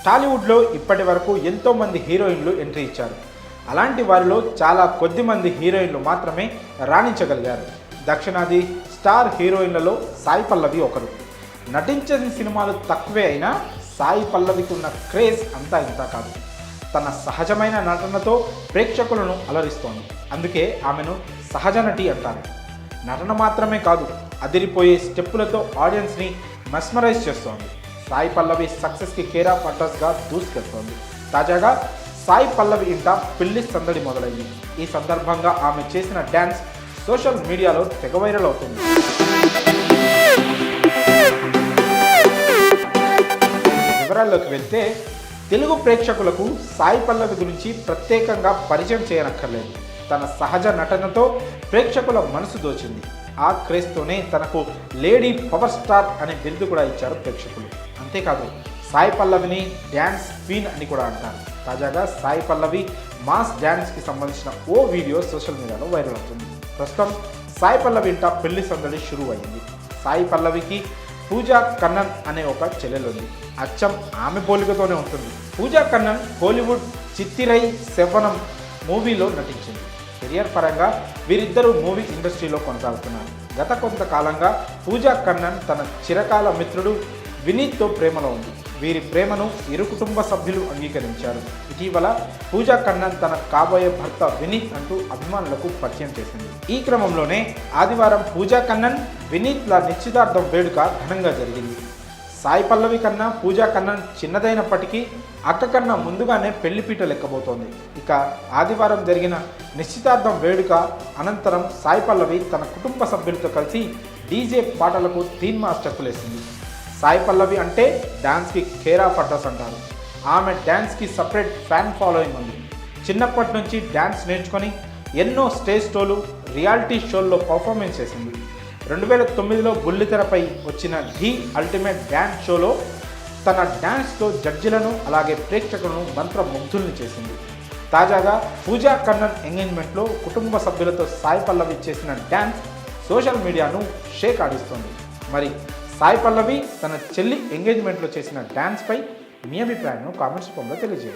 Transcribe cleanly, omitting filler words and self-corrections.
టాలీవుడ్లో ఇప్పటి వరకు ఎంతోమంది హీరోయిన్లు ఎంట్రీ ఇచ్చారు. అలాంటి వారిలో చాలా కొద్ది మంది హీరోయిన్లు మాత్రమే రాణించగలిగారు. దక్షిణాది స్టార్ హీరోయిన్లలో సాయి పల్లవి ఒకరు. నటించిన సినిమాలు తక్కువే అయినా సాయి పల్లవికి ఉన్న క్రేజ్ అంతా ఇంతా కాదు. తన సహజమైన నటనతో ప్రేక్షకులను అలరిస్తోంది. అందుకే ఆమెను సహజ నటి అంటారు. నటన మాత్రమే కాదు, అదిరిపోయే స్టెప్పులతో ఆడియన్స్ని మెస్మరైజ్ చేస్తోంది. సాయి పల్లవి సక్సెస్కి కేర్ ఆఫ్ అడ్రస్గా దూసుకెళ్తోంది. తాజాగా సాయి పల్లవి ఇంట పెళ్లి సందడి మొదలైంది. ఈ సందర్భంగా ఆమె చేసిన డ్యాన్స్ సోషల్ మీడియాలో తెగ వైరల్ అవుతుంది. వివరాల్లోకి వెళ్తే, తెలుగు ప్రేక్షకులకు సాయి పల్లవి గురించి ప్రత్యేకంగా పరిచయం చేయనక్కర్లేదు. తన సహజ నటనతో ప్రేక్షకుల మనసు దోచింది. ఆ క్రేజ్తోనే తనకు లేడీ పవర్ స్టార్ అనే బిరుదు కూడా ఇచ్చారు ప్రేక్షకులు. అంతేకాదు, సాయి పల్లవిని డ్యాన్స్ క్వీన్ అని కూడా అంటారు. తాజాగా సాయి పల్లవి మాస్ డ్యాన్స్కి సంబంధించిన ఓ వీడియో సోషల్ మీడియాలో వైరల్ అవుతుంది. ప్రస్తుతం సాయి పల్లవి ఇంట పెళ్లి సందడి షురూ అయింది. సాయి పల్లవికి పూజా కన్నన్ అనే ఒక చెల్లెలుంది. అచ్చం ఆమె పోలికతోనే ఉంటుంది. పూజా కన్నన్ కోలీవుడ్ చిత్తిరై సెవ్వనం మూవీలో నటించింది. కెరియర్ పరంగా వీరిద్దరూ మూవీ ఇండస్ట్రీలో కొనసాగుతున్నారు. గత కొంతకాలంగా పూజా కన్నన్ తన చిరకాల మిత్రుడు వినీత్తో ప్రేమలో ఉంది. వీరి ప్రేమను ఇరు కుటుంబ సభ్యులు అంగీకరించారు. ఇటీవల పూజా కన్నన్ తన కాబోయే భర్త వినీత్ అంటూ అభిమానులకు పరిచయం చేసింది. ఈ క్రమంలోనే ఆదివారం పూజా కన్నన్ వినీత్ల నిశ్చితార్థం వేడుక ఘనంగా జరిగింది. సాయి పల్లవి కన్నా పూజా కన్నన్ చిన్నదైనప్పటికీ అక్క కన్నా ముందుగానే పెళ్లిపీట లెక్కబోతోంది. ఇక ఆదివారం జరిగిన నిశ్చితార్థం వేడుక అనంతరం సాయి పల్లవి తన కుటుంబ సభ్యులతో కలిసి డీజే పాటలకు థీమ్ మాస్టర్కులేసింది. సాయి పల్లవి అంటే డ్యాన్స్కి కేర్ ఆఫ్ అడ్రస్ అంటారు. ఆమె డ్యాన్స్కి సపరేట్ ఫ్యాన్ ఫాలోయింగ్ ఉంది. చిన్నప్పటి నుంచి డ్యాన్స్ నేర్చుకొని ఎన్నో స్టేజ్ షోలు, రియాలిటీ షోల్లో పర్ఫార్మెన్స్ చేసింది. 2009లో బుల్లితెరపై వచ్చిన ఢీ అల్టిమేట్ డ్యాన్స్ షోలో తన డ్యాన్స్తో జడ్జిలను అలాగే ప్రేక్షకులను మంత్రముగ్ధుల్ని చేసింది. తాజాగా పూజా కన్నన్ ఎంగేజ్మెంట్లో కుటుంబ సభ్యులతో సాయి పల్లవి చేసిన డ్యాన్స్ సోషల్ మీడియాను షేక్ ఆడిస్తోంది. మరి సాయి పల్లవి తన చెల్లి ఎంగేజ్మెంట్లో చేసిన డ్యాన్స్పై మీ అభిప్రాయాన్ని కామెంట్స్ రూపంలో తెలియజేయండి.